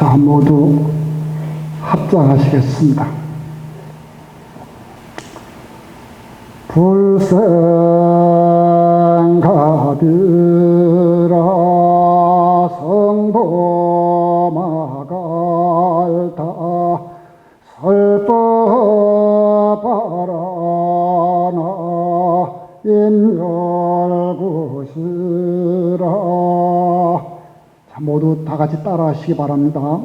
자, 모두 합장하시겠습니다. 불생가비라 성도마갈다 설법하라나 인멸구시라. 자, 모두 다 같이 따라 하시기 바랍니다.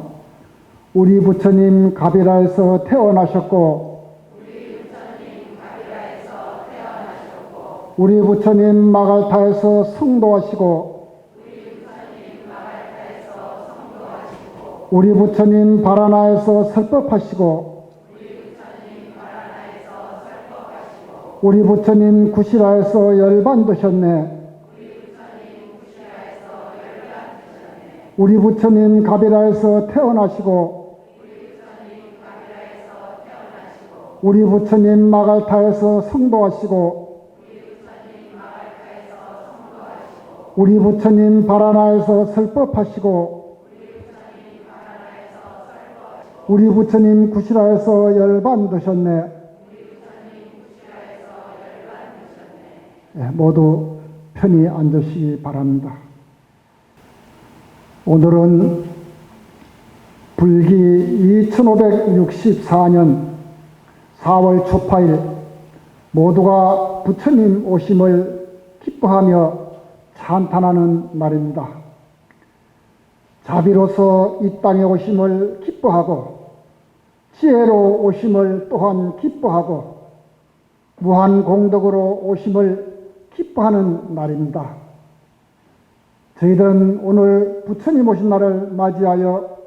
우리 부처님 가비라에서 태어나셨고, 우리 부처님 마갈타에서 성도하시고, 우리 부처님 바라나에서 설법하시고, 우리 부처님 구시라에서 열반드셨네. 우리 부처님 가비라에서 태어나시고, 우리 부처님 마갈타에서 성도하시고, 우리 부처님 바라나에서 설법하시고, 우리 부처님 구시라에서 열반드셨네. 모두 편히 앉으시기 바랍니다. 오늘은 불기 2564년 4월 초파일 모두가 부처님 오심을 기뻐하며 찬탄하는 날입니다. 자비로서 이 땅에 오심을 기뻐하고 지혜로 오심을 또한 기뻐하고 무한 공덕으로 오심을 기뻐하는 날입니다. 저희들은 오늘 부처님 오신 날을 맞이하여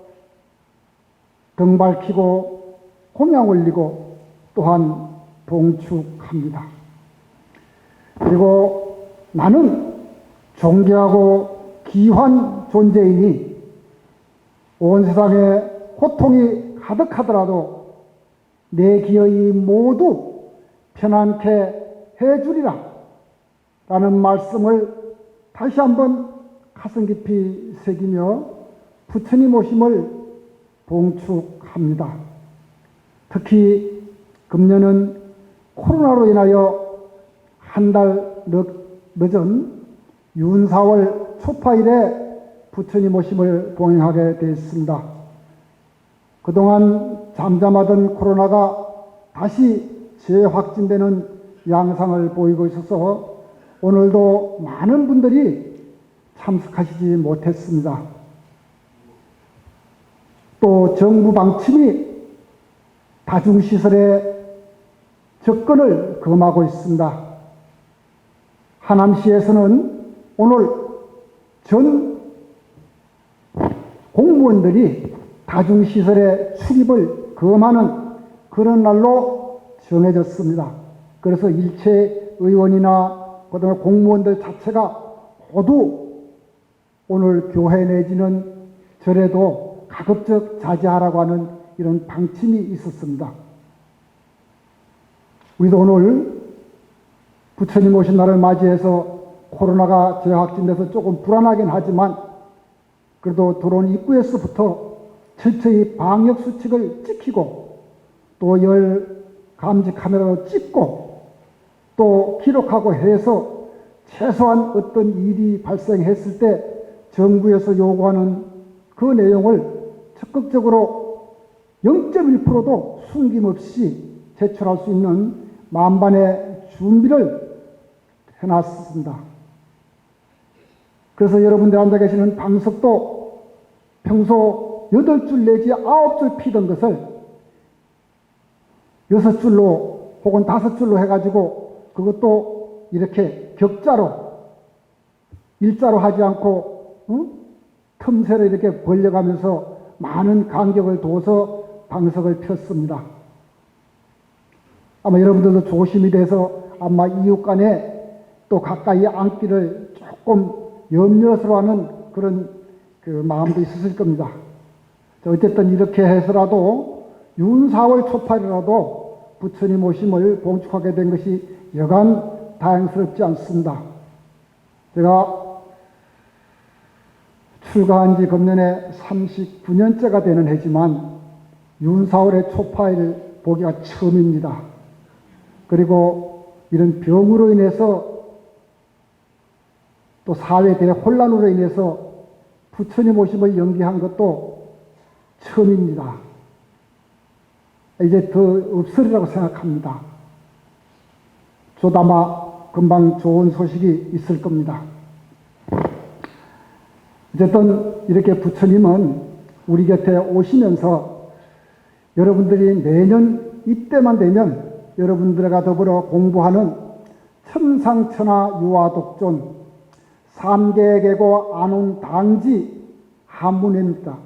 등 밝히고 공양 올리고 또한 봉축합니다. 그리고 나는 존귀하고 귀한 존재이니 온 세상에 고통이 가득하더라도 내 기어이 모두 편안케 해주리라 라는 말씀을 다시 한번 가슴 깊이 새기며 부처님 오심을 봉축합니다. 특히 금년은 코로나로 인하여 한 달 늦은 윤사월 초파일에 부처님 오심을 봉행하게 되었습니다. 그동안 잠잠하던 코로나가 다시 재확진되는 양상을 보이고 있어서 오늘도 많은 분들이 참석하시지 못했습니다. 또 정부 방침이 다중시설에 접근을 금하고 있습니다. 하남시에서는 오늘 전 공무원들이 다중시설에 출입을 금하는 그런 날로 정해졌습니다. 그래서 일체 의원이나 그다음에 공무원들 자체가 모두 오늘 교회 내지는 절에도 가급적 자제하라고 하는 이런 방침이 있었습니다. 우리도 오늘 부처님 오신 날을 맞이해서 코로나가 재확진돼서 조금 불안하긴 하지만 그래도 들어온 입구에서부터 철저히 방역수칙을 지키고 또 열 감지 카메라로 찍고 또 기록하고 해서 최소한 어떤 일이 발생했을 때 정부에서 요구하는 그 내용을 적극적으로 0.1%도 숨김없이 제출할 수 있는 만반의 준비를 해놨습니다. 그래서 여러분들 앉아 계시는 방석도 평소 8줄 내지 9줄 피던 것을 6줄로 혹은 5줄로 해가지고 그것도 이렇게 격자로 일자로 하지 않고 틈새로 이렇게 벌려가면서 많은 간격을 둬서 방석을 폈습니다. 아마 여러분들도 조심이 돼서 아마 이웃 간에 또 가까이 앉기를 조금 염려스러워하는 그런 마음도 있으실 겁니다. 어쨌든 이렇게 해서라도 윤사월 초파일이라도 부처님 오심을 봉축하게 된 것이 여간 다행스럽지 않습니다. 제가 출가한 지 금년에 39년째가 되는 해지만 윤사월의 초파일 보기가 처음입니다. 그리고 이런 병으로 인해서 또 사회 대혼란으로 인해서 부처님 오심을 연기한 것도 처음입니다. 이제 더 없으리라고 생각합니다. 조다마 금방 좋은 소식이 있을 겁니다. 어쨌든 이렇게 부처님은 우리 곁에 오시면서 여러분들이 매년 이때만 되면 여러분들과 더불어 공부하는 천상천하 유화독존 삼계계고 안온당지 한문회입니다.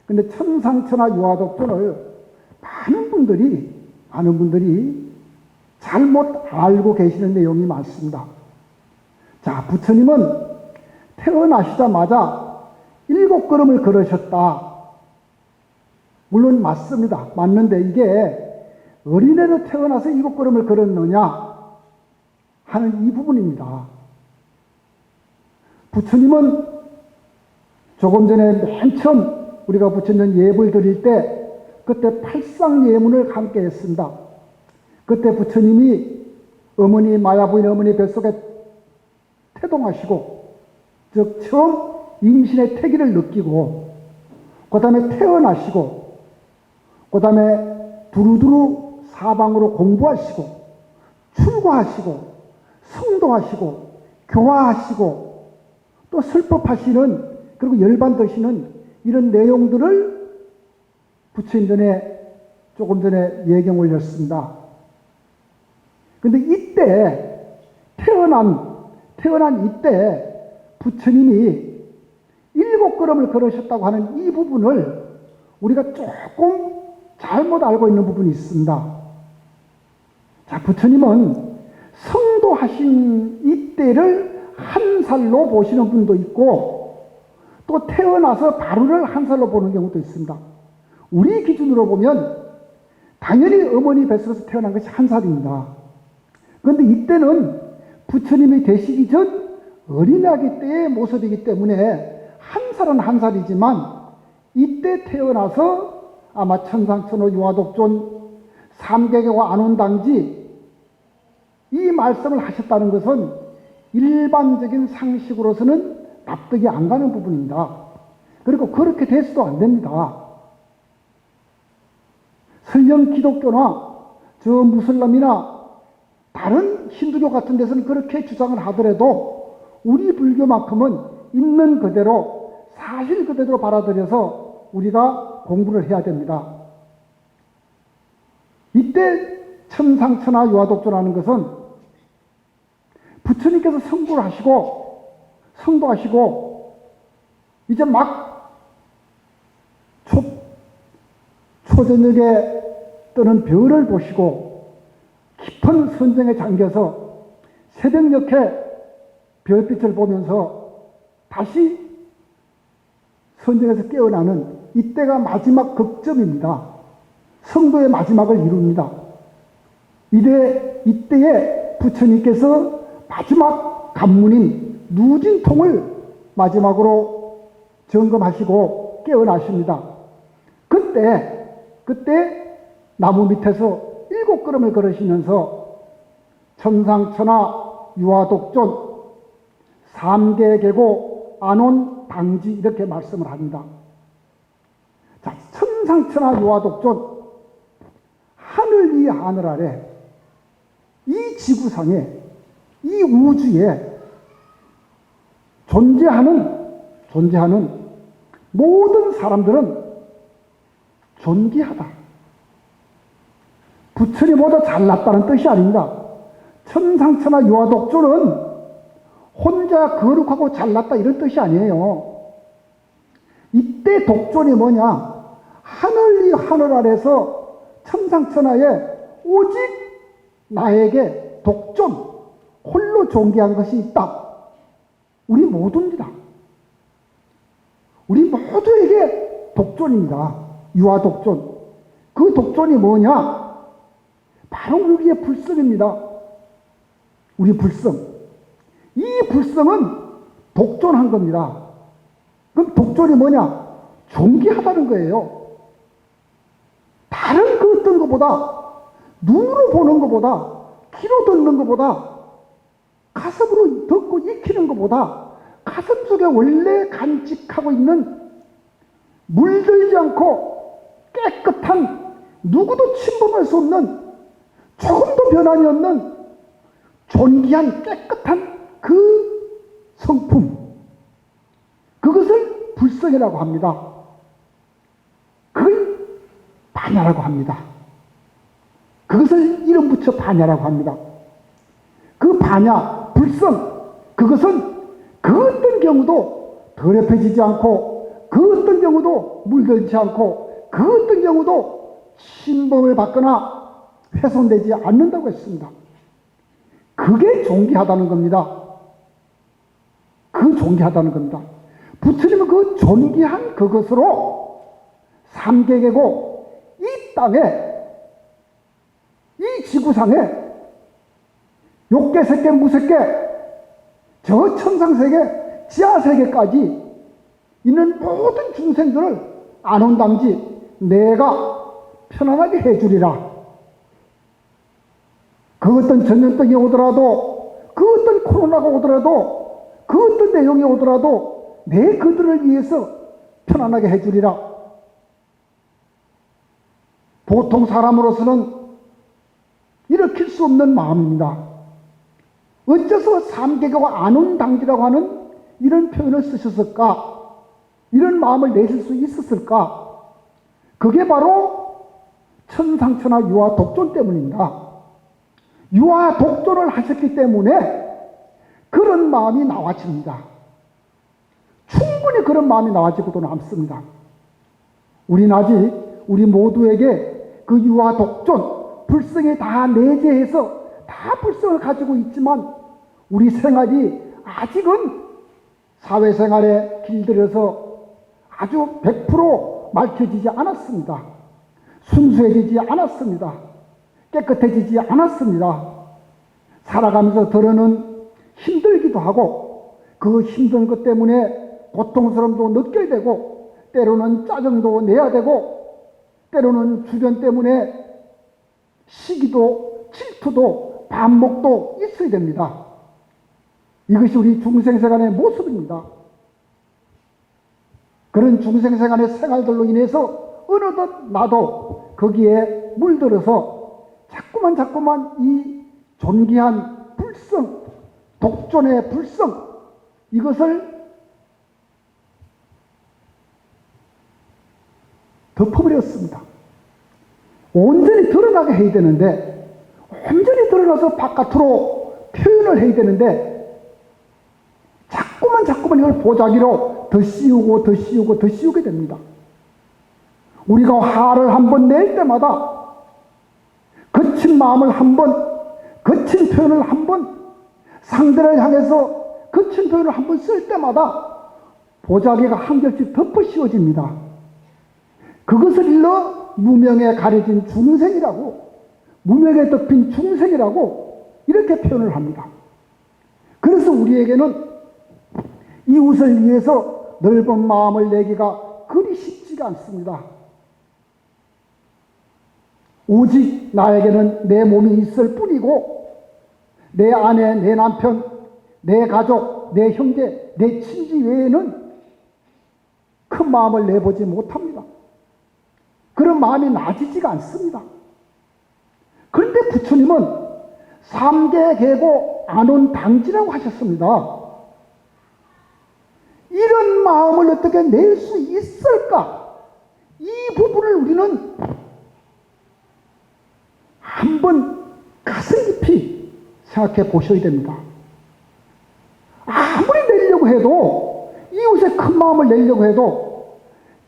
근데 천상천하 유화독존을 많은 분들이 잘못 알고 계시는 내용이 많습니다. 자, 부처님은 태어나시자마자 7걸음을 걸으셨다. 물론 맞습니다. 맞는데 이게 어린애로 태어나서 7걸음을 걸었느냐 하는 이 부분입니다. 부처님은 조금 전에 맨 처음 우리가 부처님 예불 드릴 때 그때 팔상예문을 함께 했습니다. 그때 부처님이 어머니 마야부인 어머니 뱃속에 태동하시고 즉 처음 임신의 태기를 느끼고 그 다음에 태어나시고 그 다음에 두루두루 사방으로 공부하시고 출가하시고 성도하시고 교화하시고 또 슬법하시는 그리고 열반드시는 이런 내용들을 부처님 전에 조금 전에 예경 올렸습니다. 근데 이때 태어난 이때 부처님이 7걸음을 걸으셨다고 하는 이 부분을 우리가 조금 잘못 알고 있는 부분이 있습니다. 자, 부처님은 성도하신 이때를 한 살로 보시는 분도 있고 또 태어나서 바로를 한 살로 보는 경우도 있습니다. 우리 기준으로 보면 당연히 어머니 뱃속에서 태어난 것이 한 살입니다. 그런데 이때는 부처님이 되시기 전 어린아기 때의 모습이기 때문에 한 살은 한 살이지만 이때 태어나서 아마 천상천하 유화독존 삼계계와 안온당지 이 말씀을 하셨다는 것은 일반적인 상식으로서는 납득이 안 가는 부분입니다. 그리고 그렇게 돼서도 안 됩니다. 설령 기독교나 저 무슬림이나 다른 힌두교 같은 데서는 그렇게 주장을 하더라도 우리 불교만큼은 있는 그대로 사실 그대로 받아들여서 우리가 공부를 해야 됩니다. 이때 천상천하 유화독존하는 것은 부처님께서 성불을 하시고 성도하시고 이제 막 초저녁에 뜨는 별을 보시고 깊은 선정에 잠겨서 새벽녘에 별빛을 보면서 다시 선정에서 깨어나는 이때가 마지막 극점입니다. 성도의 마지막을 이룹니다. 이때에 부처님께서 마지막 관문인 누진통을 마지막으로 점검하시고 깨어나십니다. 그때 나무 밑에서 7걸음을 걸으시면서 천상천하 유화독존 삼계계고 안온당지 이렇게 말씀을 합니다. 자, 천상천하 유화독존 하늘 위 하늘 아래 이 지구상에 이 우주에 존재하는 모든 사람들은 존귀하다. 부처님보다 잘났다는 뜻이 아닙니다. 천상천하 유화독존은 혼자 거룩하고 잘났다 이런 뜻이 아니에요. 이때 독존이 뭐냐? 하늘 위 하늘 아래서 천상천하에 오직 나에게 독존, 홀로 존귀한 것이 있다. 우리 모두입니다. 우리 모두에게 독존입니다. 유화독존. 그 독존이 뭐냐? 바로 우리의 불성입니다. 우리 불성. 이 불성은 독존한 겁니다. 그럼 독존이 뭐냐? 존귀하다는 거예요. 다른 그 어떤 것보다, 눈으로 보는 것보다, 귀로 듣는 것보다, 가슴으로 듣고 익히는 것보다 가슴 속에 원래 간직하고 있는 물들지 않고 깨끗한, 누구도 침범할 수 없는, 조금도 변함이 없는 존귀한 깨끗한 그 성품, 그것을 불성이라고 합니다. 그걸 반야라고 합니다. 그것을 이름 붙여 반야라고 합니다. 그 반야, 불성, 그것은 그 어떤 경우도 더럽혀지지 않고, 그 어떤 경우도 물들지 않고, 그 어떤 경우도 침범을 받거나 훼손되지 않는다고 했습니다. 그게 존귀하다는 겁니다. 그 존귀하다는 겁니다. 부처님은 그 존귀한 그것으로 삼계계고 이 땅에, 이 지구상에 욕계, 색계, 무색계, 저 천상세계, 지하세계까지 있는 모든 중생들을 안온당지 내가 편안하게 해주리라. 그 어떤 전염병이 오더라도, 그 어떤 코로나가 오더라도, 그 어떤 내용이 오더라도 내 그들을 위해서 편안하게 해주리라. 보통 사람으로서는 일으킬 수 없는 마음입니다. 어째서 삼계교가 안온당지라고 하는 이런 표현을 쓰셨을까? 이런 마음을 내실 수 있었을까? 그게 바로 천상천하 유화 독존 때문입니다. 유화 독존을 하셨기 때문에 그런 마음이 나와집니다. 충분히 그런 마음이 나와지고도 남습니다. 우리는 아직 우리 모두에게 그 유화 독존, 불성에 다 내재해서 다 불성을 가지고 있지만 우리 생활이 아직은 사회생활에 길들여서 아주 100% 맑혀지지 않았습니다. 순수해지지 않았습니다. 깨끗해지지 않았습니다. 살아가면서 들어는 힘들기도 하고 그 힘든 것 때문에 고통스러움도 느껴야 되고 때로는 짜증도 내야 되고 때로는 주변 때문에 시기도 질투도 반목도 있어야 됩니다. 이것이 우리 중생생활의 모습입니다. 그런 중생생활의 생활들로 인해서 어느덧 나도 거기에 물들어서 자꾸만 이 존귀한 불성, 독존의 불성, 이것을 덮어버렸습니다. 온전히 드러나게 해야 되는데, 온전히 드러나서 바깥으로 표현을 해야 되는데, 자꾸만 이걸 보자기로 더 씌우게 됩니다. 우리가 화를 한번 낼 때마다 거친 마음을 한번, 거친 표현을 한번, 상대를 향해서 거친 표현을 한번 쓸 때마다 보자기가 한 겹씩 덮어 씌워집니다. 그것을 일러 무명에 가려진 중생이라고, 무명에 덮인 중생이라고 이렇게 표현을 합니다. 그래서 우리에게는 이웃을 위해서 넓은 마음을 내기가 그리 쉽지가 않습니다. 오직 나에게는 내 몸이 있을 뿐이고 내 아내, 내 남편, 내 가족, 내 형제, 내 친지 외에는 큰 마음을 내보지 못합니다. 그런 마음이 나지지가 않습니다. 그런데 부처님은 삼계계고 안온당지라고 하셨습니다. 이런 마음을 어떻게 낼 수 있을까? 이 부분을 우리는 한번 가슴 깊이 생각해 보셔야 됩니다. 아무리 내려고 해도, 이웃에 큰 마음을 내려고 해도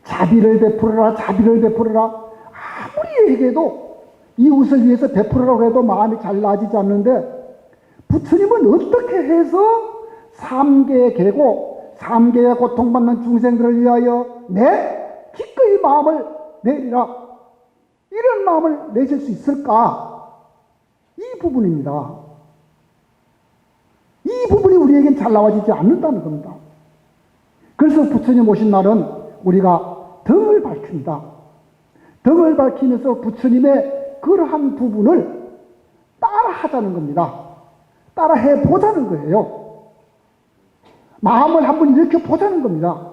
자비를 베풀어라, 자비를 베풀어라 아무리 얘기해도 이웃을 위해서 베풀으라고 해도 마음이 잘 나아지지 않는데, 부처님은 어떻게 해서 삼계계고 삼계에 고통받는 중생들을 위하여 내 기꺼이 마음을 내리라, 이런 마음을 내실 수 있을까? 이 부분입니다. 이 부분이 우리에겐 잘 나와지지 않는다는 겁니다. 그래서 부처님 오신 날은 우리가 등을 밝힙니다. 등을 밝히면서 부처님의 그러한 부분을 따라 하자는 겁니다. 따라 해보자는 거예요. 마음을 한번 일으켜 보자는 겁니다.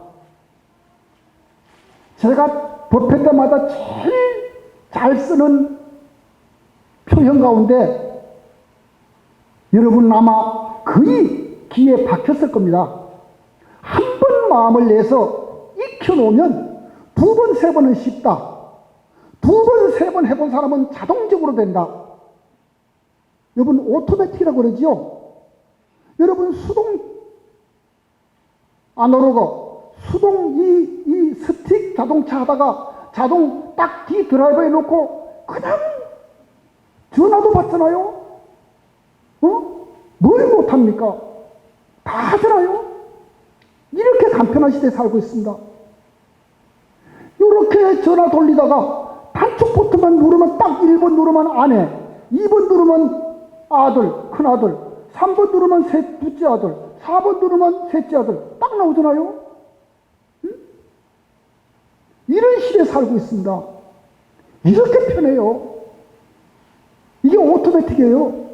제가 법회 때마다 제일 잘 쓰는 표현 가운데 여러분 아마 거의 귀에 박혔을 겁니다. 한 번 마음을 내서 익혀놓으면 두 번, 세 번은 쉽다. 두 번, 세 번 해본 사람은 자동적으로 된다. 여러분 오토매틱이라고 그러지요. 여러분 수동 아날로그 수동 이 스틱 자동차 하다가 자동 딱 뒤 드라이버에 놓고 그냥 전화도 받잖아요. 뭘 못합니까? 다 하잖아요. 이렇게 간편한 시대에 살고 있습니다. 이렇게 전화 돌리다가 단축 버튼만 누르면 딱 1번 누르면 아내, 2번 누르면 아들, 큰아들, 3번 누르면 둘째 아들, 4번 누르면 셋째 아들 딱 나오잖아요. 응? 이런 시대에 살고 있습니다. 이렇게 편해요. 이게 오토매틱이에요.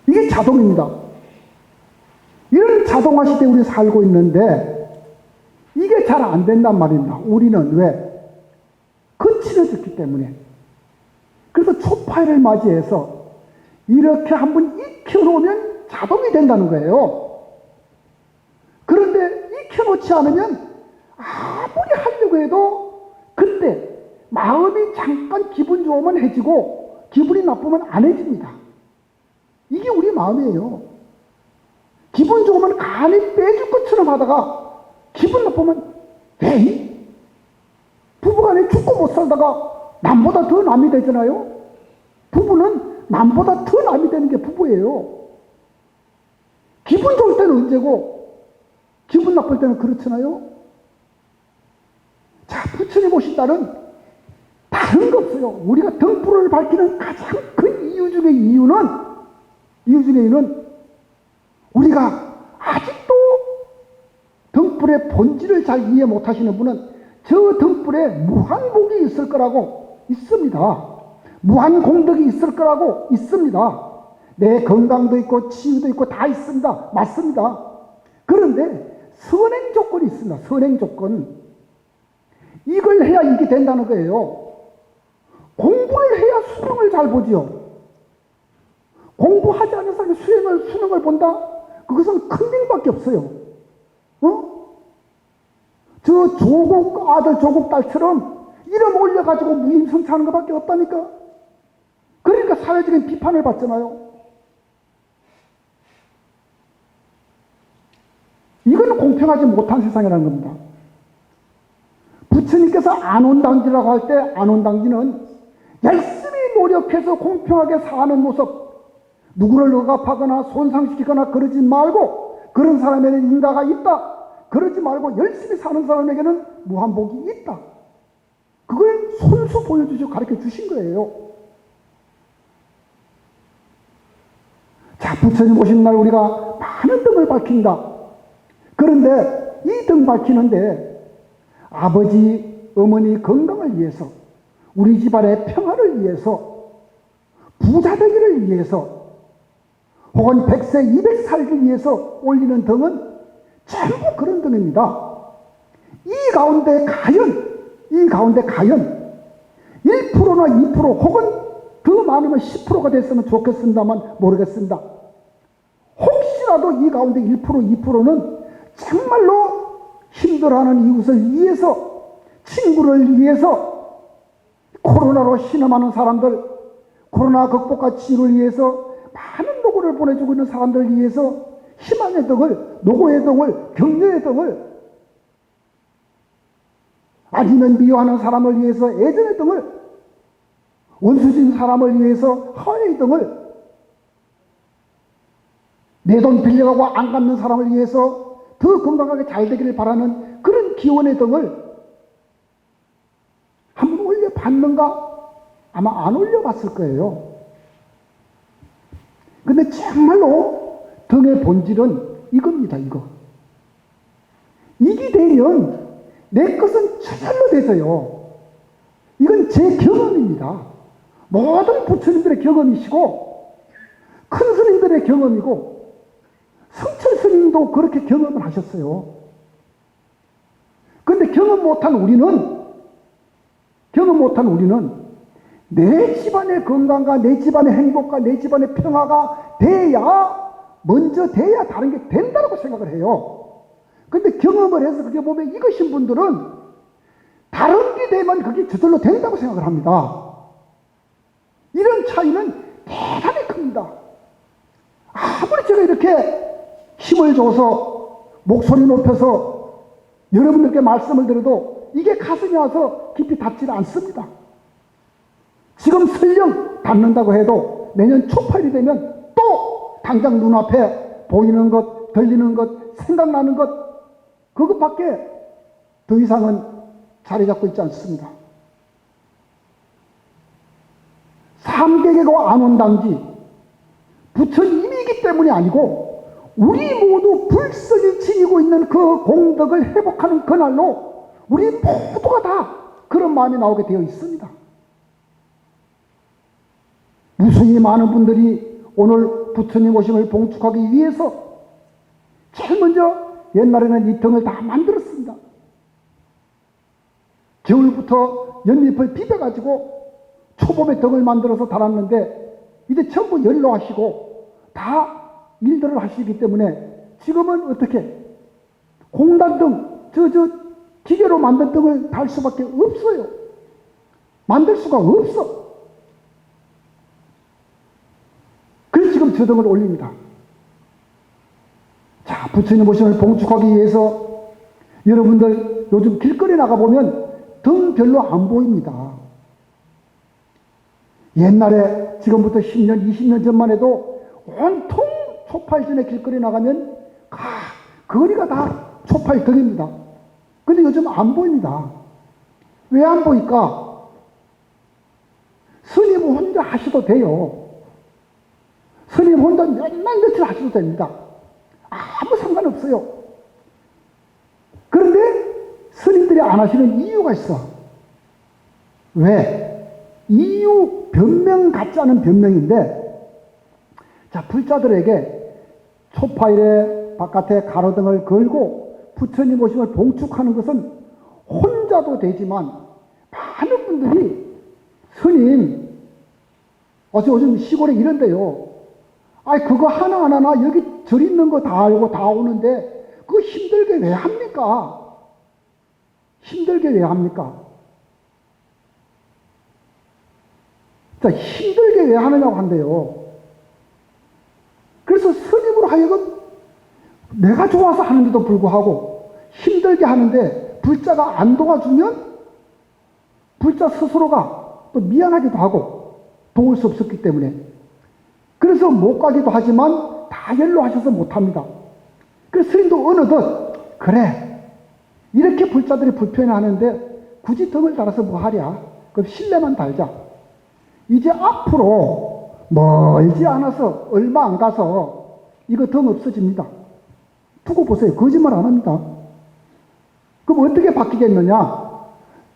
이게 자동입니다. 이런 자동화 시대에 우리 살고 있는데 이게 잘 안 된단 말입니다. 우리는 왜? 거칠어졌기 때문에. 그래서 초파일을 맞이해서 이렇게 한번 익혀놓으면 자동이 된다는 거예요. 그런데 익혀놓지 않으면 아무리 하려고 해도 그때 마음이 잠깐 기분 좋으면 해지고 기분이 나쁘면 안 해집니다. 이게 우리 마음이에요. 기분 좋으면 간이 빼줄 것처럼 하다가 기분 나쁘면 에이? 부부간에 죽고 못 살다가 남보다 더 남이 되잖아요. 부부는 남보다 더 남이 되는 게 부부예요. 기분 좋을 때는 언제고 기분 나쁠 때는 그렇잖아요. 자, 부처님 오신 날은 다른 거 없어요. 우리가 등불을 밝히는 가장 큰 이유 중에 이유는 우리가 아직도 등불의 본질을 잘 이해 못하시는 분은 저 등불에 무한복이 있을 거라고 있습니다. 무한 공덕이 있을 거라고 있습니다. 내 건강도 있고 치유도 있고 다 있습니다. 맞습니다. 그런데 선행 조건이 있습니다. 선행 조건. 이걸 해야 이게 된다는 거예요. 공부를 해야 수능을 잘 보지요. 공부하지 않은 사람이 수능을 본다? 그것은 큰빙밖에 없어요. 저 조국 아들 조국 딸처럼 이름 올려가지고 무임승차하는 것밖에 없다니까. 그러니까 사회적인 비판을 받잖아요. 이건 공평하지 못한 세상이라는 겁니다. 부처님께서 안온당지라고 할 때 안온당지는 열심히 노력해서 공평하게 사는 모습, 누구를 억압하거나 손상시키거나 그러지 말고, 그런 사람에는 인가가 있다 그러지 말고 열심히 사는 사람에게는 무한복이 있다. 그걸 손수 보여주시고 가르쳐 주신 거예요. 자, 부처님 오신 날 우리가 많은 등을 밝힌다. 그런데 이 등 밝히는데 아버지, 어머니 건강을 위해서, 우리 집안의 평화를 위해서, 부자 되기를 위해서, 혹은 100세, 200 살기 위해서 올리는 등은 전부 그런 등입니다. 이 가운데 과연 1%나 2% 혹은 더 많으면 10%가 됐으면 좋겠습니다만 모르겠습니다. 혹시라도 이 가운데 1%, 2%는 정말로 힘들어하는 이웃을 위해서, 친구를 위해서, 코로나로 신음하는 사람들, 코로나 극복과 치유를 위해서 많은 노고를 보내주고 있는 사람들을 위해서 희망의 등을, 노고의 등을, 격려의 등을, 아니면 미워하는 사람을 위해서 애정의 등을, 원수진 사람을 위해서 화해의 등을, 내 돈 빌려가고 안 갚는 사람을 위해서 더 건강하게 잘 되기를 바라는 그런 기원의 등을 한번 올려봤는가? 아마 안 올려봤을 거예요. 근데 정말로 등의 본질은 이겁니다. 이거. 이게 되면 내 것은 저절로 되져요. 이건 제 경험입니다. 모든 부처님들의 경험이시고 큰 스님들의 경험이고 성철 스님도 그렇게 경험을 하셨어요. 그런데 경험 못한 우리는 내 집안의 건강과 내 집안의 행복과 내 집안의 평화가 먼저 돼야 다른 게 된다고 생각을 해요. 그런데 경험을 해서 그게 보면 이것인 분들은 다른 게 되면 그게 저절로 된다고 생각을 합니다. 이런 차이는 대단히 큽니다. 아무리 제가 이렇게 힘을 줘서 목소리 높여서 여러분들께 말씀을 드려도 이게 가슴이 와서 깊이 닿지는 않습니다. 지금 설령 닿는다고 해도 내년 초팔이 되면 또 당장 눈앞에 보이는 것, 들리는 것, 생각나는 것, 그것밖에 더 이상은 자리 잡고 있지 않습니다. 삼계계고 안온당지 부처님이기 때문이 아니고 우리 모두 불성이 지니고 있는 그 공덕을 회복하는 그날로 우리 모두가 다 그런 마음이 나오게 되어 있습니다. 무수히 많은 분들이 오늘 부처님 오심을 봉축하기 위해서 제일 먼저 옛날에는 이 등을 다 만들었습니다. 겨울부터 연잎을 비벼가지고 초봄에 등을 만들어서 달았는데 이제 전부 연로하시고 다 일들을 하시기 때문에 지금은 어떻게 공단등 기계로 만든 등을 달 수밖에 없어요. 만들 수가 없어. 그래서 지금 저 등을 올립니다. 자, 부처님 오심을 봉축하기 위해서 여러분들 요즘 길거리 나가보면 등 별로 안 보입니다. 옛날에 지금부터 10년, 20년 전만 해도 온통 초팔전에 길거리 나가면 거리가 다 초팔등입니다. 근데 요즘 안 보입니다. 왜 안 보일까? 스님 혼자 하셔도 돼요. 스님 혼자 몇날 며칠 하셔도 됩니다. 아무 상관없어요. 그런데 스님들이 안 하시는 이유가 있어. 왜? 이유 변명 같지 않은 변명인데, 자, 불자들에게 초파일에 바깥에 가로등을 걸고 부처님 오심을 봉축하는 것은 혼자도 되지만 많은 분들이 스님 요즘 시골에 이런데요. 그거 하나하나 여기 절 있는 거 다 알고 다 오는데 그거 힘들게 왜 합니까? 힘들게 왜 합니까? 자, 힘들게 왜 하느냐고 한대요. 그래서 스님으로 하여금 내가 좋아서 하는데도 불구하고 힘들게 하는데 불자가 안 도와주면 불자 스스로가 또 미안하기도 하고 도울 수 없었기 때문에 그래서 못 가기도 하지만 다 연로하셔서 못합니다. 그래서 스님도 어느덧 그래 이렇게 불자들이 불편해하는데 굳이 등을 달아서 뭐 하랴? 그럼 실내만 달자. 이제 앞으로 멀지 않아서 얼마 안 가서 이거 등 없어집니다. 두고 보세요. 거짓말 안 합니다. 그럼 어떻게 바뀌겠느냐?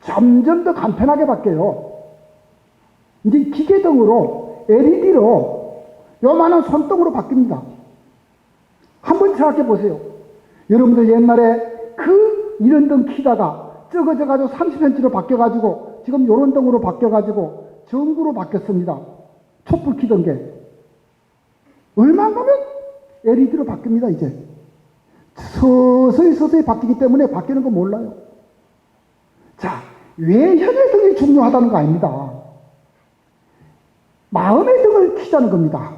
점점 더 간편하게 바뀌어요. 이제 기계등으로 LED로 요만한 손등으로 바뀝니다. 한번 생각해 보세요. 여러분들 옛날에 이런 등 키다가 적어져가지고 30cm로 바뀌어가지고 지금 요런 등으로 바뀌어가지고 전구로 바뀌었습니다. 촛불 키던 게. 얼마 안 가면 LED로 바뀝니다, 이제. 서서히 바뀌기 때문에 바뀌는 거 몰라요. 자, 외현의 등이 중요하다는 거 아닙니다. 마음의 등을 키자는 겁니다.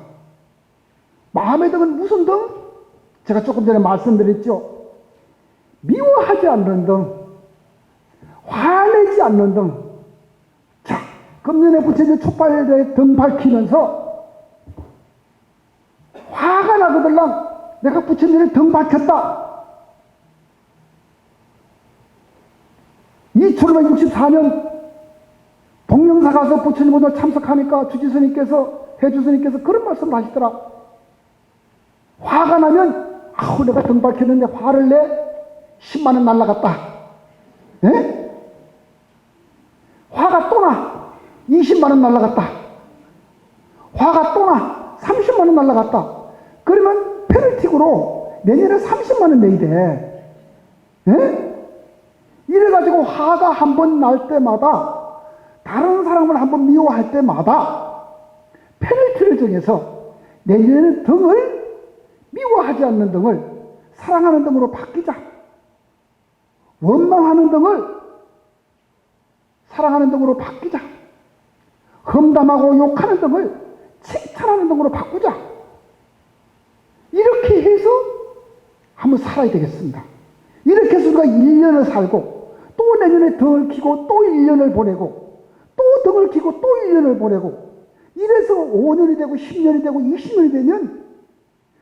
마음의 등은 무슨 등? 제가 조금 전에 말씀드렸죠. 미워하지 않는 등, 화내지 않는 등. 자, 금년에 부처님 촛발에 등 밝히면서 화가 나거들랑 내가 부처님의 등 밝혔다. 2564년 동명사 가서 부처님 오늘 참석하니까 주지스님께서 해주스님께서 그런 말씀을 하시더라. 화가 나면 내가 등 밝혔는데 화를 내? 10만 원 날라갔다. 예? 화가 또 나. 20만 원 날라갔다. 화가 또 나. 30만 원 날라갔다. 그러면 페널티로 내년에 30만 원 내야 돼. 예? 이래가지고 화가 한 번 날 때마다, 다른 사람을 한 번 미워할 때마다 페널티를 정해서 내년에는 등을 미워하지 않는 등을 사랑하는 등으로 바뀌자. 원망하는 등을 사랑하는 등으로 바뀌자. 험담하고 욕하는 등을 칭찬하는 등으로 바꾸자. 이렇게 해서 한번 살아야 되겠습니다. 이렇게 해서 우리가 1년을 살고 또 내년에 등을 키고 또 1년을 보내고 또 등을 키고 또 1년을 보내고 이래서 5년이 되고 10년이 되고 20년이 되면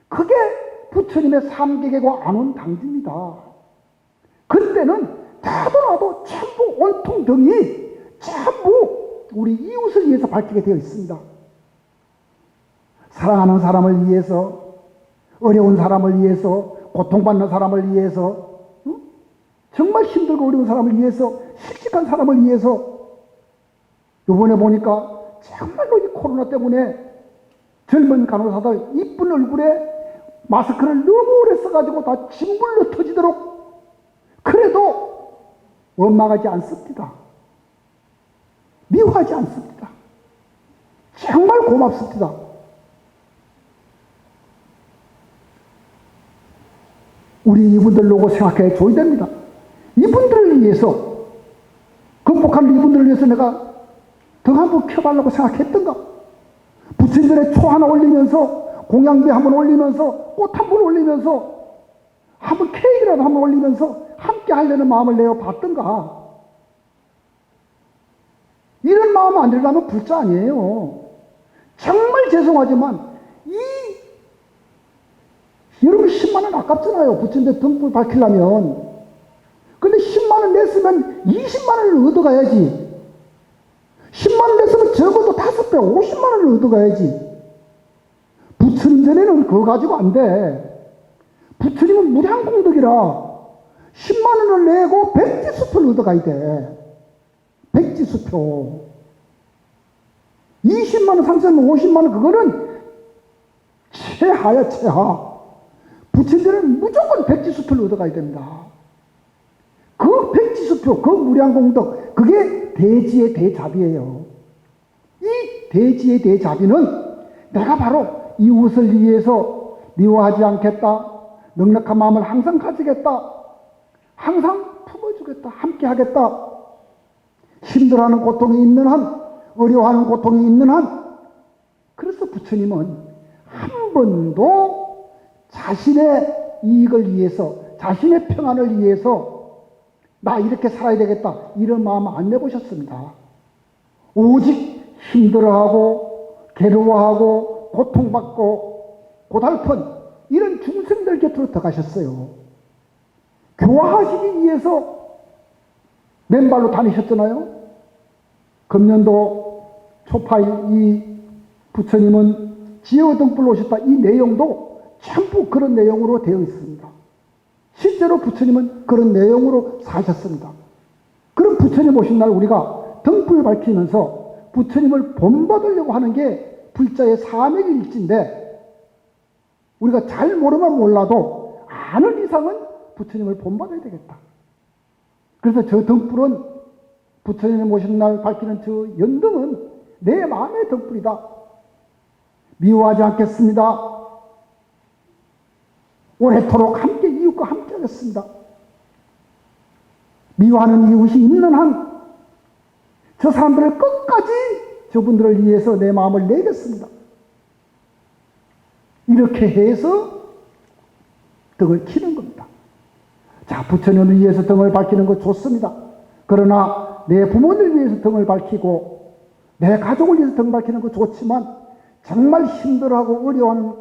그게 부처님의 삼계계고 안온당지입니다. 그때는 나도 전부 온통 등이 전부 우리 이웃을 위해서 밝히게 되어 있습니다. 사랑하는 사람을 위해서, 어려운 사람을 위해서, 고통받는 사람을 위해서, 정말 힘들고 어려운 사람을 위해서, 실직한 사람을 위해서. 이번에 보니까 정말로 이 코로나 때문에 젊은 간호사들 이쁜 얼굴에 마스크를 너무 오래 써가지고 다 진물로 터지도록, 그래도 원망하지 않습니다. 미워하지 않습니다. 정말 고맙습니다. 우리 이분들 놓고 생각해 줘야 됩니다. 이분들을 위해서, 극복하는 이분들을 위해서 내가 등 한번 켜달라고 생각했던가? 부처님들의 초 하나 올리면서, 공양비 한번 올리면서, 꽃 한번 올리면서, 한번 케이크라도 한번 올리면서 함께 하려는 마음을 내어 봤던가? 이런 마음 안 들려면 불자 아니에요. 정말 죄송하지만 여러분 10만 원 아깝잖아요. 부처님들 등불 밝히려면. 근데 10만 원 냈으면 20만 원을 얻어가야지. 10만 원 냈으면 적어도 5배 50만 원을 얻어가야지. 부처님 전에는 그거 가지고 안 돼. 부처님은 무량공덕이라 10만 원을 내고 백지수표를 얻어가야 돼. 백지수표. 20만 원, 30만 원, 50만 원 그거는 최하야 최하. 부처님들은 무조건 백지수표를 얻어가야 됩니다. 그 백지수표, 그 무량공덕, 그게 대지의 대자비예요. 이 대지의 대자비는 내가 바로 이웃을 위해서 미워하지 않겠다, 넉넉한 마음을 항상 가지겠다, 항상 품어주겠다, 함께하겠다, 힘들어하는 고통이 있는 한, 어려워하는 고통이 있는 한. 그래서 부처님은 한 번도 자신의 이익을 위해서, 자신의 평안을 위해서 나 이렇게 살아야 되겠다 이런 마음 안 내보셨습니다. 오직 힘들어하고 괴로워하고 고통받고 고달픈 이런 중생들 곁으로 들어가셨어요. 교화하시기 위해서 맨발로 다니셨잖아요. 금년도 초파일 이 부처님은 지혜의 등불로 오셨다. 이 내용도 전부 그런 내용으로 되어 있습니다. 실제로 부처님은 그런 내용으로 사셨습니다. 그럼 부처님 오신 날 우리가 등불 밝히면서 부처님을 본받으려고 하는 게 불자의 사명의 일지인데, 우리가 잘 모르면 몰라도 아는 이상은 부처님을 본받아야 되겠다. 그래서 저 등불은, 부처님 오신 날 밝히는 저 연등은 내 마음의 등불이다. 미워하지 않겠습니다. 오래도록 함께 이웃과 함께 하겠습니다. 미워하는 이웃이 있는 한 저 사람들을 끝까지 저분들을 위해서 내 마음을 내겠습니다. 이렇게 해서 등을 켜는 겁니다. 자, 부처님을 위해서 등을 밝히는 거 좋습니다. 그러나 내 부모님을 위해서 등을 밝히고 내 가족을 위해서 등 밝히는 거 좋지만, 정말 힘들어하고 어려워하는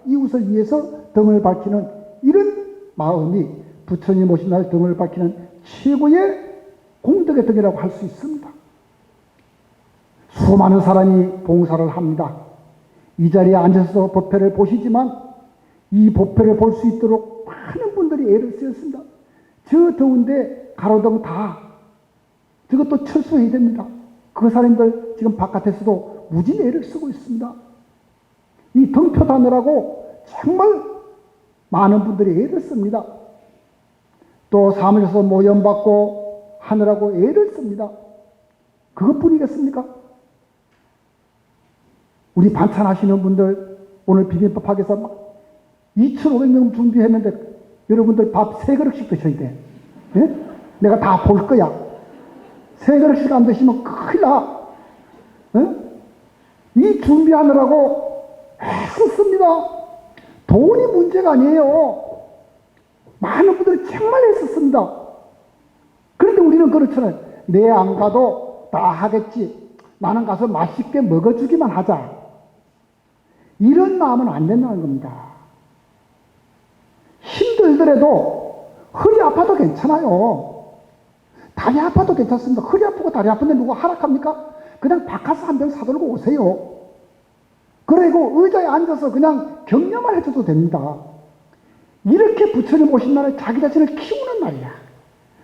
이웃을 위해서 등을 밝히는 이런 마음이 부처님 오신 날 등을 밝히는 최고의 공덕의 등이라고 할 수 있습니다. 수많은 사람이 봉사를 합니다. 이 자리에 앉아서 법회를 보시지만 이 법회를 볼 수 있도록 많은 분들이 애를 쓰였습니다. 저 더운데 가로등 다 저것도 철수해야 됩니다. 그 사람들 지금 바깥에서도 무지 애를 쓰고 있습니다. 이 등표 다느라고 정말 많은 분들이 애를 씁니다. 또 사무실에서 모연받고 하느라고 애를 씁니다. 그것뿐이겠습니까? 우리 반찬 하시는 분들 오늘 비빔밥 하기 위해서 막 2,500명 준비했는데 여러분들 밥 3그릇씩 드셔야 돼. 예? 내가 다 볼 거야. 3그릇씩 안 드시면 큰일 나. 예? 이 준비하느라고 애썼습니다. 돈이 문제가 아니에요. 많은 분들이 정말 애썼습니다. 그런데 우리는 그렇잖아요. 내 안 가도 다 하겠지. 나는 가서 맛있게 먹어주기만 하자. 이런 마음은 안 된다는 겁니다. 힘들더라도 허리 아파도 괜찮아요. 다리 아파도 괜찮습니다. 허리 아프고 다리 아픈데 누가 하락합니까? 그냥 바카스 한 병 사들고 오세요. 그리고 의자에 앉아서 그냥 격려만 해줘도 됩니다. 이렇게 부처님 오신 날은 자기 자신을 키우는 날이야.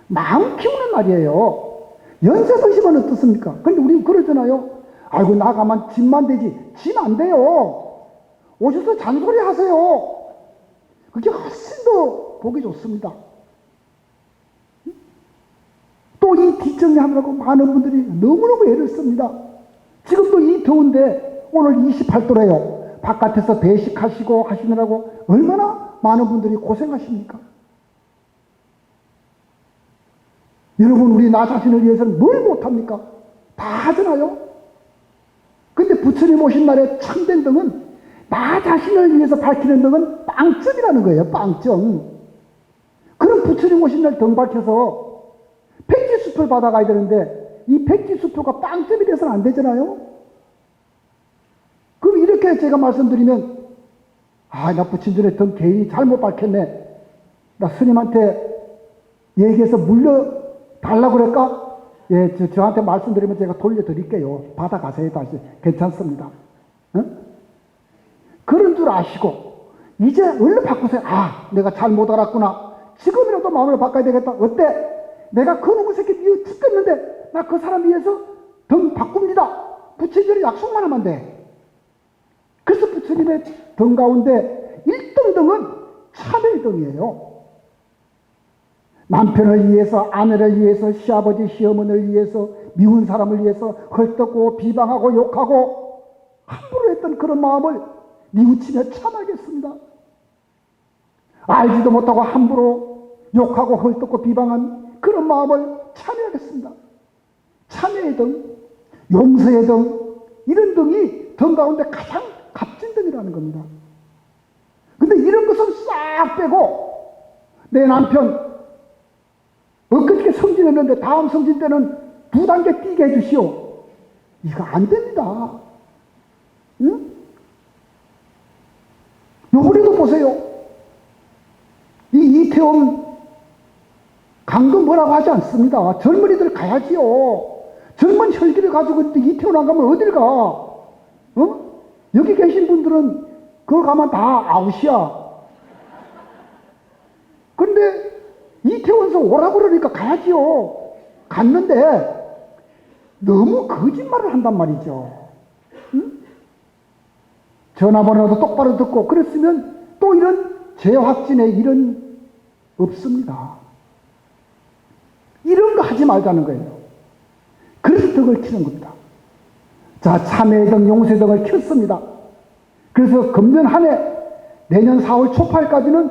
마음 키우는 날이에요. 연세 드시면 어떻습니까? 근데 우리는 그러잖아요. 아이고 나가면 짐만 되지. 짐 안 돼요. 오셔서 잔소리 하세요. 그게 훨씬 더 보기 좋습니다. 또 이 뒷정리하느라고 많은 분들이 너무너무 애를 씁니다. 지금도 이 더운데 오늘 28도래요. 바깥에서 배식하시고 하시느라고 얼마나 많은 분들이 고생하십니까? 여러분, 우리 나 자신을 위해서는 뭘 못합니까? 다 하잖아요. 근데 부처님 오신 날에 참된 등은 나 자신을 위해서 밝히는 등은 빵점이라는 거예요. 빵점. 그럼 부처님 오신 날 등 밝혀서 백지수표를 받아가야 되는데 이 백지수표가 빵점이 돼서는 안 되잖아요. 그럼 이렇게 제가 말씀드리면 나 부친 전에 등 개인이 잘못 밝혔네. 나 스님한테 얘기해서 물려달라고 그럴까? 예, 저한테 말씀드리면 제가 돌려드릴게요. 받아가세요. 다시. 괜찮습니다. 응? 그런 줄 아시고 이제 얼른 바꾸세요. 내가 잘못 알았구나. 지금이라도 마음을 바꿔야 되겠다. 어때? 내가 그 놈의 새끼 미워 죽겠는데 나 그 사람 위해서 등 바꿉니다. 부처님이 약속만 하면 돼. 그래서 부처님의 등 가운데 1등 등은 참의 등이에요. 남편을 위해서, 아내를 위해서, 시아버지, 시어머니를 위해서, 미운 사람을 위해서 헐떡고 비방하고 욕하고 함부로 했던 그런 마음을 뉘우치며 참하겠습니다. 알지도 못하고 함부로 욕하고 헐떡고 비방한 그런 마음을 참여하겠습니다. 참여의 등, 용서의 등, 이런 등이 등 가운데 가장 값진 등이라는 겁니다. 근데 이런 것은 싹 빼고 내 남편 엊그저께 성진했는데 다음 성진 때는 2단계 뛰게 해주시오. 이거 안 됩니다. 응? 요번에도 보세요. 이 이태원 강도 뭐라고 하지 않습니다. 젊은이들 가야지요. 젊은 혈기를 가지고 이태원 안 가면 어딜 가? 어? 여기 계신 분들은 그거 가면 다 아웃이야. 근데 이태원에서 오라고 그러니까 가야지요. 갔는데 너무 거짓말을 한단 말이죠. 응? 전화번호도 똑바로 듣고 그랬으면 또 이런 재확진의 일은 없습니다. 이런 거 하지 말자는 거예요. 그래서 덕을 키는 겁니다. 자, 참회 등, 용서 등을 켰습니다. 그래서 금년 한 해, 내년 4월 초팔까지는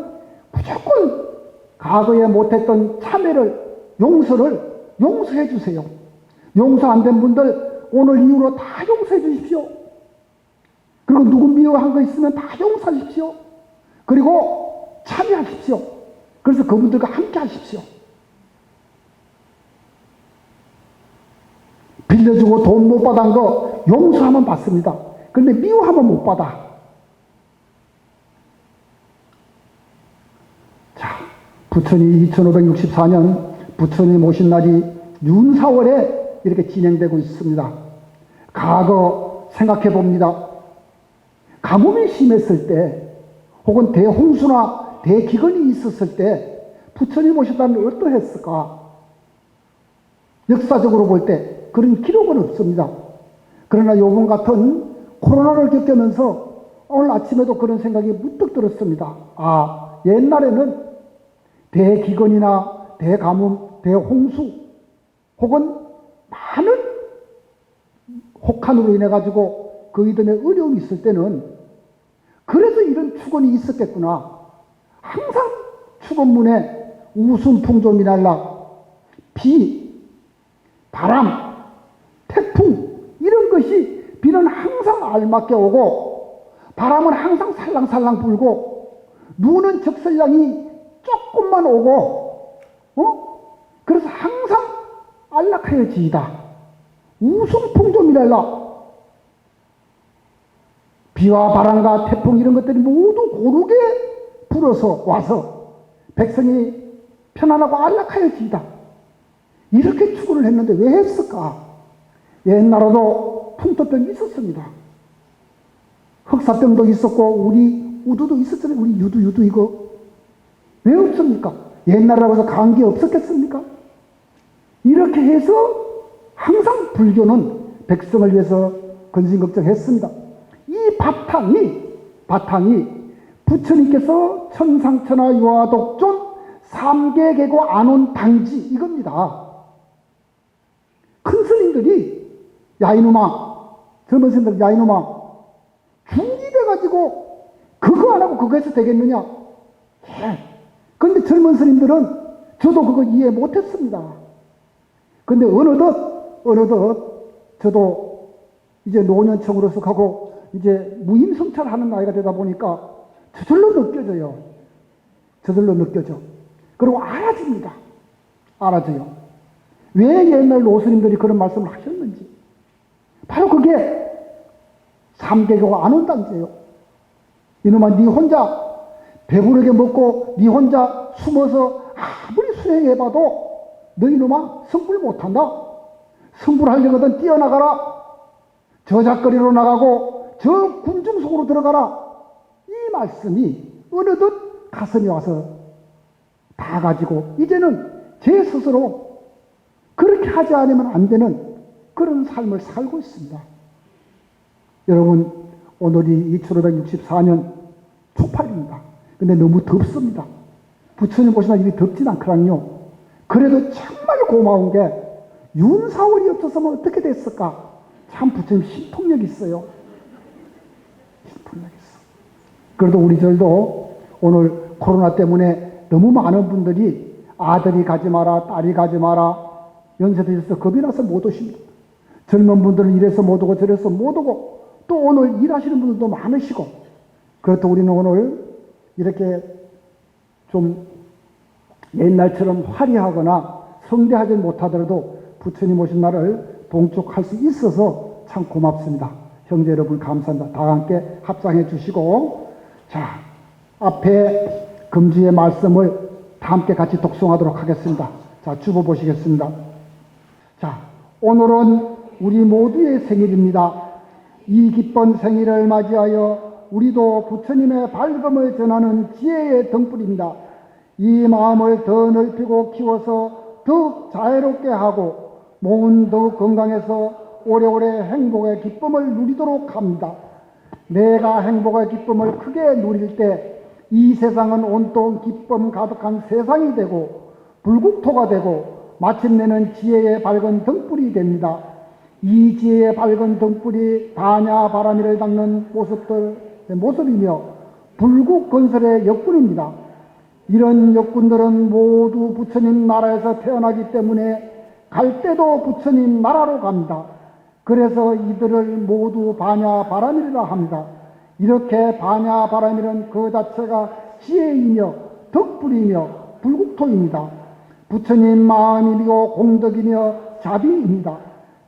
무조건 과거에 못했던 참회를, 용서를 용서해 주세요. 용서 안 된 분들 오늘 이후로 다 용서해 주십시오. 그리고 누구 미워한 거 있으면 다 용서하십시오. 그리고 참여하십시오. 그래서 그분들과 함께 하십시오. 빌려주고 돈 못 받은 거 용서하면 받습니다. 그런데 미워하면 못 받아. 자, 부처님 2564년 부처님 오신 날이 윤사월에 이렇게 진행되고 있습니다. 과거 생각해 봅니다. 가뭄이 심했을 때 혹은 대홍수나 대기근이 있었을 때 부처님 오셨다면 어떠했을까? 역사적으로 볼 때 그런 기록은 없습니다. 그러나 요번 같은 코로나를 겪으면서 오늘 아침에도 그런 생각이 문득 들었습니다. 아, 옛날에는 대기근이나 대가뭄, 대홍수 혹은 많은 혹한으로 인해 가지고 그 이듬해 어려움이 있을 때는 그래서 이런 축원이 있었겠구나. 항상 축원문에 우순풍조미 날라, 비, 바람, 태풍 이런 것이 비는 항상 알맞게 오고 바람은 항상 살랑살랑 불고 눈은 적설량이 조금만 오고 그래서 항상 안락하여지이다. 우순풍조미랄라. 비와 바람과 태풍 이런 것들이 모두 고르게 불어서 와서 백성이 편안하고 안락하여지이다. 이렇게 축원을 했는데 왜 했을까? 옛날에도 풍토병이 있었습니다. 흑사병도 있었고 우리 우두도 있었잖아요. 우리 유두 이거 왜 없습니까? 옛날이라고 해서 감기 없었겠습니까? 이렇게 해서 항상 불교는 백성을 위해서 근심걱정했습니다. 이 바탕이 부처님께서 천상천하 유화독존 삼계계고 안온 당지 이겁니다. 큰 스님들이 야 이놈아, 젊은 스님들 야 이놈아, 중이 돼가지고 그거 안 하고 그거 해서 되겠느냐? 그런데 젊은 스님들은 저도 그거 이해 못했습니다. 근데 어느덧 저도 이제 노년층으로서 가고 이제 무임성찰하는 나이가 되다 보니까 저절로 느껴져. 그리고 알아집니다. 알아져요. 왜 옛날 노스님들이 그런 말씀을 하셨는지. 바로 그게 삼계교가 안 온다는데요. 이놈아, 네 혼자 배부르게 먹고 네 혼자 숨어서 아무리 수행해봐도 너 이놈아 성불 못한다. 성불하려거든 뛰어나가라. 저작거리로 나가고 저 군중 속으로 들어가라. 이 말씀이 어느덧 가슴에 와서 다 가지고 이제는 제 스스로 그렇게 하지 않으면 안 되는 그런 삶을 살고 있습니다. 여러분, 오늘이 2564년 초팔입니다. 근데 너무 덥습니다. 부처님 보시나 일이 덥진 않거든요. 그래도 정말 고마운 게 윤사월이 없었으면 어떻게 됐을까? 참 부처님 신통력 있어요. 신통력 있어. 그래도 우리들도 오늘 코로나 때문에 너무 많은 분들이 아들이 가지 마라, 딸이 가지 마라, 연세드셔서 겁이 나서 못 오십니다. 젊은 분들은 이래서 못 오고 저래서 못 오고 또 오늘 일하시는 분들도 많으시고 그렇다고 우리는 오늘 이렇게 좀 옛날처럼 화려하거나 성대하지 못하더라도 부처님 오신 날을 봉축할 수 있어서 참 고맙습니다. 형제 여러분 감사합니다. 다 함께 합장해 주시고 자 앞에 금주의 말씀을 다 함께 같이 독송하도록 하겠습니다. 자 주보 보시겠습니다. 자 오늘은 우리 모두의 생일입니다. 이 기쁜 생일을 맞이하여 우리도 부처님의 밝음을 전하는 지혜의 등불입니다. 이 마음을 더 넓히고 키워서 더욱 자유롭게 하고 몸은 더욱 건강해서 오래오래 행복의 기쁨을 누리도록 합니다. 내가 행복의 기쁨을 크게 누릴 때 이 세상은 온통 기쁨 가득한 세상이 되고 불국토가 되고 마침내는 지혜의 밝은 등불이 됩니다. 이 지혜의 밝은 등불이 반야 바라미를 닦는 모습이며 불국 건설의 역군입니다. 이런 역군들은 모두 부처님 나라에서 태어나기 때문에 갈 때도 부처님 나라로 갑니다. 그래서 이들을 모두 반야 바라밀이라 합니다. 이렇게 반야 바라밀은 그 자체가 지혜이며 덕불이며 불국토입니다. 부처님 마음이며 공덕이며 자비입니다.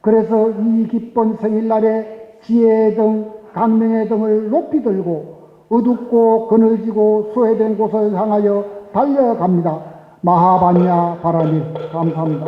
그래서 이 기쁜 생일날에 지혜의 등, 강명의 등을 높이 들고 어둡고 그늘지고 소외된 곳을 향하여 달려갑니다. 마하반야 바라밀 감사합니다.